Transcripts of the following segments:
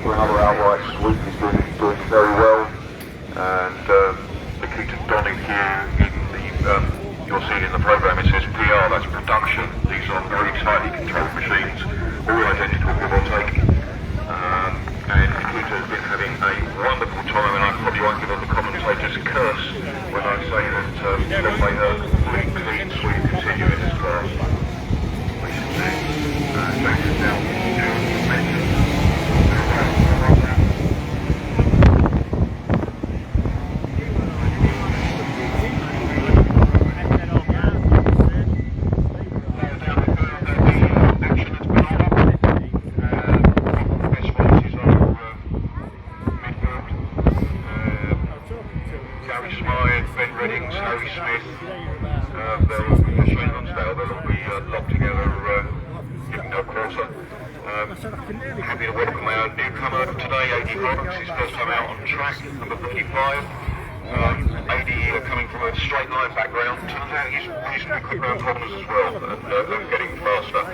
for another outright sweep. He's doing very well. And Nikita Donahue in the you'll see it in the program. It says PR. That's production. These are very tightly controlled machines, all identical, give or take. And Nikita has been having a wonderful time, and I probably won't give on the commentator's curse when I say that he'll make a complete clean sweep continue in this class. Back down to mention. Happy to welcome our newcomer today, AD Horrocks, his first time out on track, number 55. AD coming from a straight line background, turns out he's reasonably quick around corners as well, and getting faster.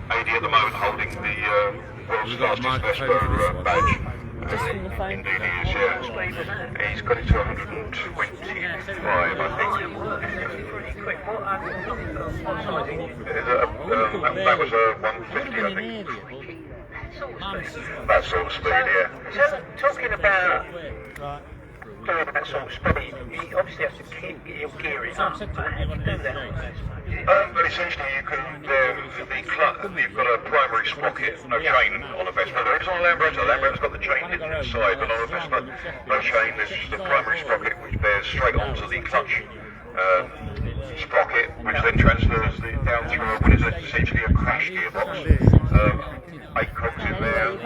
AD at the moment holding the world's fastest Vespa badge. Indeed he is, yeah. He's got it to 125, I think. That was a 150, I think. That sort of speed, yeah. So, talking about doing that sort of speed, you obviously have to keep your gearing up. How do you do that? Well, essentially you can, you've got a primary sprocket, no chain on a Vespa. There is on a Lambretta. Lambretta got the chain hidden inside, but on a Vespa, no chain. There's just a primary sprocket which bears straight onto the clutch sprocket, which then transfers down through what is essentially a crash gearbox. 8 cogs in there,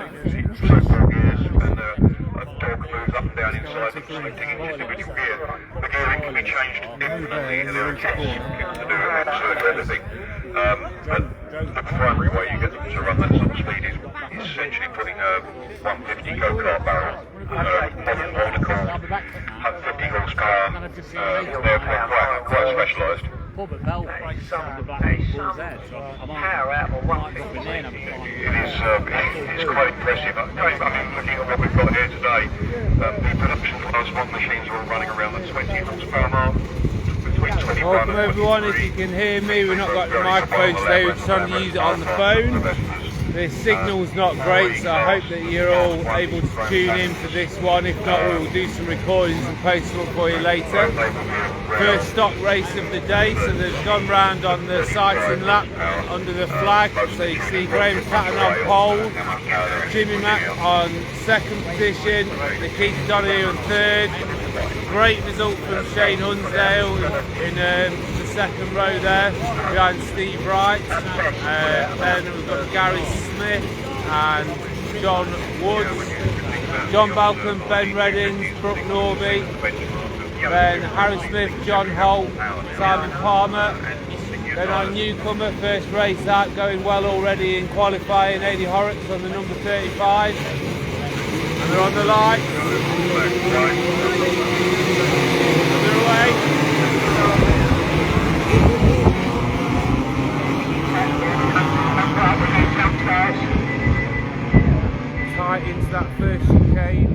4 gears, and a dog moves up and down inside them, selecting each individual gear. The gearing can be changed infinitely, and there are kits to do absolutely everything. But the primary way you get them to run that sort of speed is essentially putting a 150 go-kart barrel, modern vertical, 50 horsepower, they're quite specialised. Power out of 150. It is quite impressive. I mean, looking at what we've got here today, the production class 1 machines are all running around the 20 horsepower mark. Welcome everyone, if you can hear me, we've not got the microphone today, we're trying to use it on the phone. The signal's not great, so I hope that you're all able to tune in for this one. If not, we will do some recordings and post them for you later. First stock race of the day, so they've gone round on the sighting lap under the flag. So you see Graham Patton on pole, Jimmy Mack on 2nd position, Nikita Donahue on 3rd. Great result from Shane Hunsdale in the 2nd row there, behind Steve Wright. Then we've got Gary Smith and John Woods, John Balcom, Ben Reddings, Brooke Norby, then Harry Smith, John Holt, Simon Palmer. Then our newcomer, first race out, going well already in qualifying, AD Horrocks on the number 35. And they're on the line. They're away. Tight into that first chicane.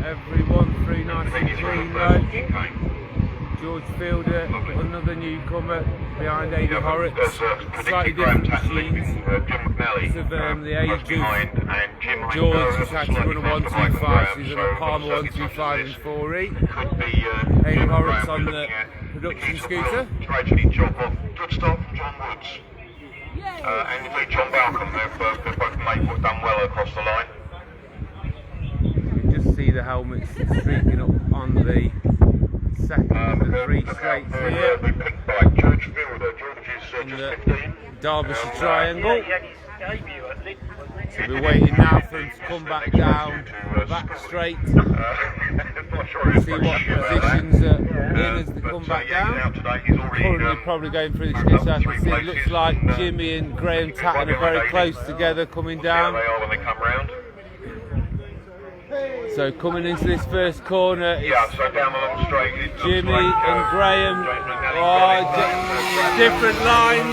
Everyone through nice and clean though. George Fielder, another newcomer behind AD Horrocks. Slightly different machines because of the age of George, who's had to run a 125, he's on a Palmer 125 and 4E. AD Horrocks on the production scooter. Tragedy job of good stuff, John Woods. And indeed John Balcom, they've both done well across the line. You can just see the helmets streaking up on the 2nd and the 3 straights here. Picked by George Fielder. George is just 15. Derbyshire Triangle. So we're waiting now for him to come back down, back straight. See what positions are in as they come back down. Currently probably going through the skid, so I can see it looks like Jimmy and Graham Tatton are very close together coming down. Yeah, they are when they come round. So coming into this first corner, it's Yeah, so down the long straight, it looks Jimmy like, and Graham. Different lines.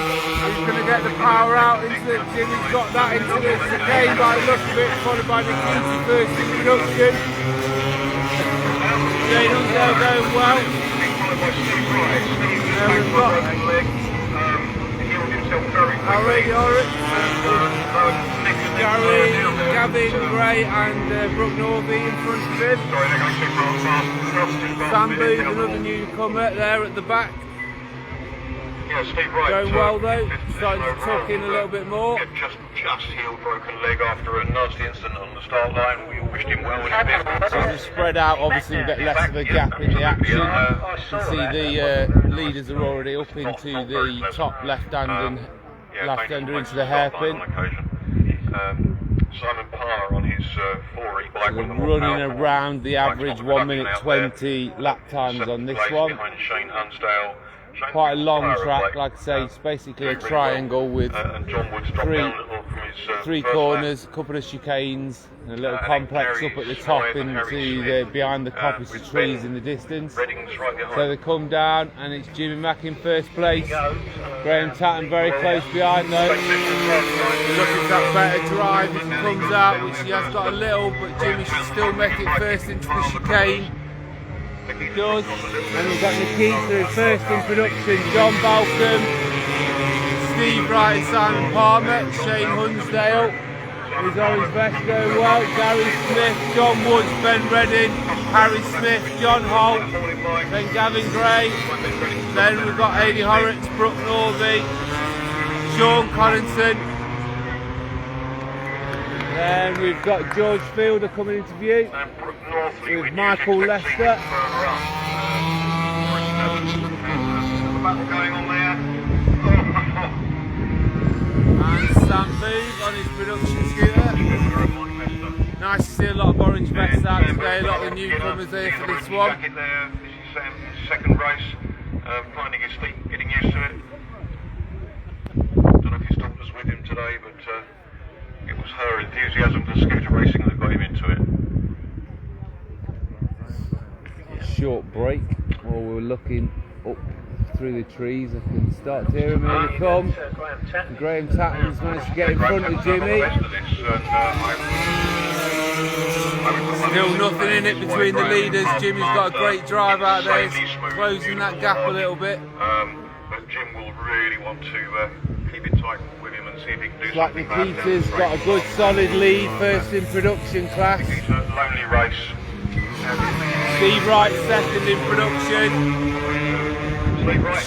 He's going to get the power out into it. Jimmy's got that into the chicane by the look of it, followed by Nikiti first in production. Shane Hunsdale going well. Now we've got Harry Horrocks, Gavin Gray and Brooke Norby in front of him. Sam Booth, another newcomer there at the back. Yeah, Steve Wright. Going well though, starting to tuck in a little bit more. Just healed broken leg after a nasty incident on the start line. We all wished him well in his business. So as we spread out, obviously we get less of a gap in the action. You can see the leaders are already up into the top left-hand and left-hander into the hairpin. Simon Parr on his 4E bike. So running around the average 1 minute 20 lap times on this one. Behind Shane Hunsdale. Quite a long track, like I say, it's basically a triangle with three corners, a couple of chicanes, and a little complex up at the top into the behind the coppice of trees in the distance. So they come down, and it's Jimmy Mack in first place. Graham Tatton very close behind though. Looking for that better drive as he comes out, which he has got a little, but Jimmy should still make it first into the chicane. Does, and we've got Nikita first in production, John Balcom, Steve Wright and Simon Palmer, Shane Hunsdale, his orange vest going well, Gary Smith, John Woods, Ben Redding, Harry Smith, John Holt, then Gavin Gray, then we've got Aidy Horrocks, Brooke Norby, Sean Collington, then we've got George Fielder coming into view with Michael Lester. And Sam Booth on his production scooter. Nice to see a lot of orange vests out today, a lot of the newcomers here for this one. This is his second race, finding his feet, getting used to it. Don't know if his daughter's with him today, but it was her enthusiasm for scooter racing that got him into it. Short break while we're looking up through the trees. I can start to hear him when they come. Graham Tatton's managed to get in front of Jimmy. Still nothing in it between the leaders. Jimmy's got a great drive out there, he's closing that gap a little bit. But Jim will really want to keep it tight with him and see if he can do something. Nikita's got a good solid lead, first in production class. Lonely race. Steve Wright second in production.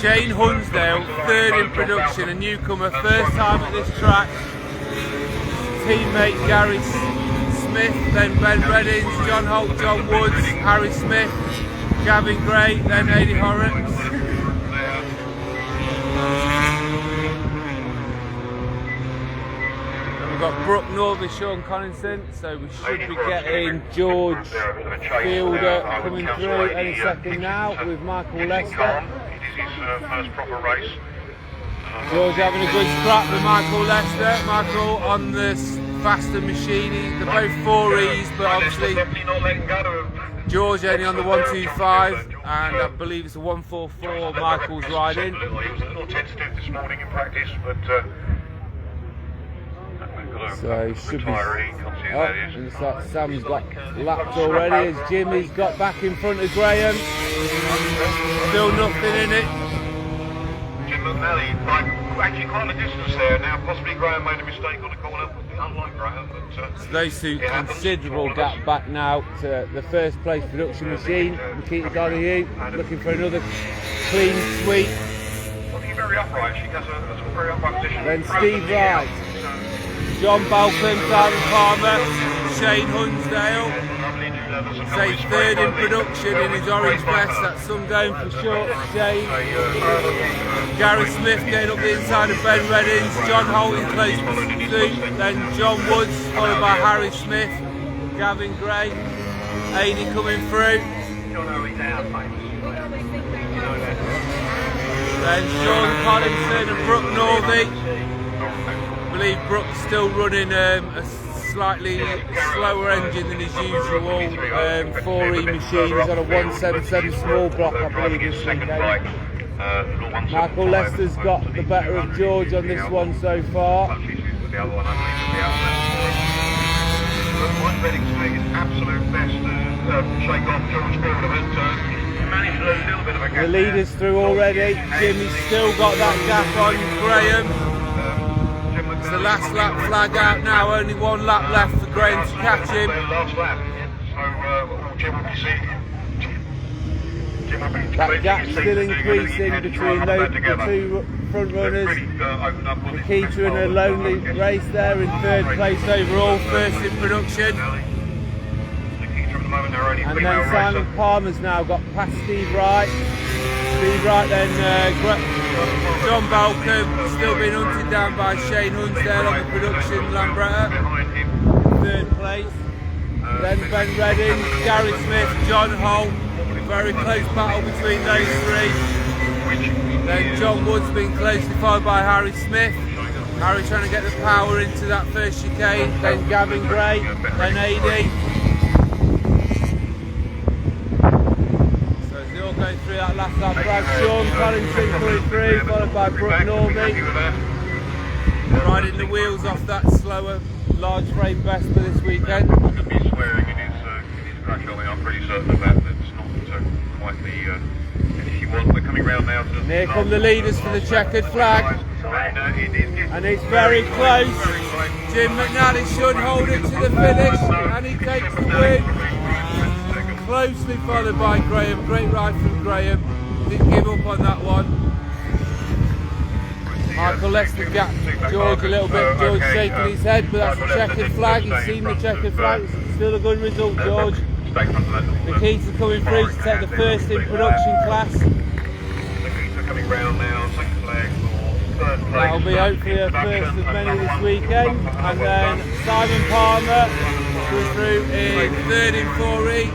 Shane Hunsdale third in production, a newcomer, first time at this track. Teammate Gary Smith, then Ben Reddings, John Holt, John Woods, Harry Smith, Gavin Gray, then Aidy Horrocks. We've got Brooke Norby, Sean Collington, so we should be getting George Fielder coming through any second now with Michael Lester. It is his first proper race. George having a good scrap with Michael Lester. Michael on the faster machine, they're both 4Es, but obviously George only on the 125, and I believe it's a 144 Michael's riding. He was a little tentative this morning in practice, but so should be and Sam's got lapped already as Jimmy's got back in front of Graham. Still nothing in it. Jim McNally, actually quite a distance there now. Possibly Graham made a mistake on the corner, unlike Graham. But, so those two considerable gap back now to the first place production machine. Nikita Donahue looking for another clean sweep. Very upright, she has a very upright position. Then Steve Wright, John Balcom, Simon Palmer, Shane Hunsdale. Say third in production in his orange vest, that's some going for short Shane. Gary Smith getting up the inside of Ben Reddings, John Holt in close pursuit, then John Woods followed by Harry Smith, Gavin Gray, Aidy coming through. Then Sean Collington and Brooke Norby. I believe Brooke's still running a slightly slower engine than his usual 4E machine. He's on a 177 small block, I believe, this weekend. Michael Lester's got the better of George on this one so far. The leader's through already. Jimmy's still got that gap on Graham. It's the last lap flag out now, only one lap left for Graham to catch him. That gap's still increasing between the two front runners. Nikita in a lonely race there in third place overall, first in production. And then Simon Palmer's now got past Steve Wright. Steve Wright, then John Balcombe, still being hunted down by Shane Hunsdale on the production Lambretta, third place. Then Ben Redding, Gary Smith, John Holt, very close battle between those three. Then John Wood's been closely followed by Harry Smith. Harry trying to get the power into that first chicane. Then Gavin Gray, then AD. Going through that last lap flag, Sean Collington coming through, followed by Brooke Norby, riding the wheels off that slower large frame Vespa this weekend. He's going to be swearing in his crash, I'm pretty certain of that. That's not quite the finish you want. We're coming round now to... And here come the leaders for the checkered flag, and it's very close. Jim McNally should hold it to the finish, and he takes the win. Closely followed by Graham, great ride from Graham, didn't give up on that one. Michael Lester gapped George a little bit, George shaking his head, but that's the checkered flag, he's seen the checkered flag, it's still a good result, George. Nikita coming through to take the first in production class. Nikita coming round now, second flag for third place. That'll be hopefully a first of many this weekend. And then Simon Palmer goes through in third in 4E.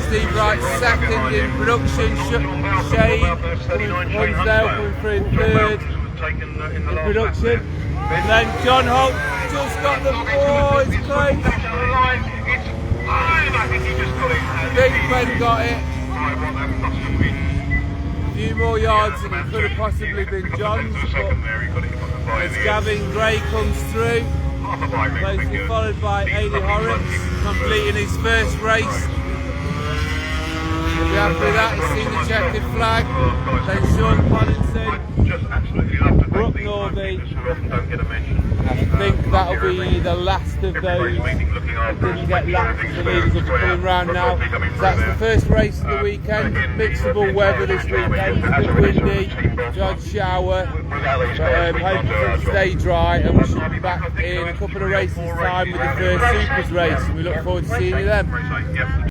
Steve Wright second in production, Shane Hunsdale coming through in third in production, and then John Holt just got the it's close. Big Ben got it. A few more yards and it could have possibly been John's, but as Gavin Gray comes through, closely followed by Aidy Horrocks, completing his first race. After that, he's seen the checkered flag, then Sean Collinson, Brooke Norby. I think that'll be the last of those that didn't get lapped. The leaders will be coming round now. So that's the first race of the weekend. Mixable weather this weekend, a bit windy, odd shower, but hoping to stay dry, and we should be back in a couple of races time with the first Supers race. We look forward to seeing you then.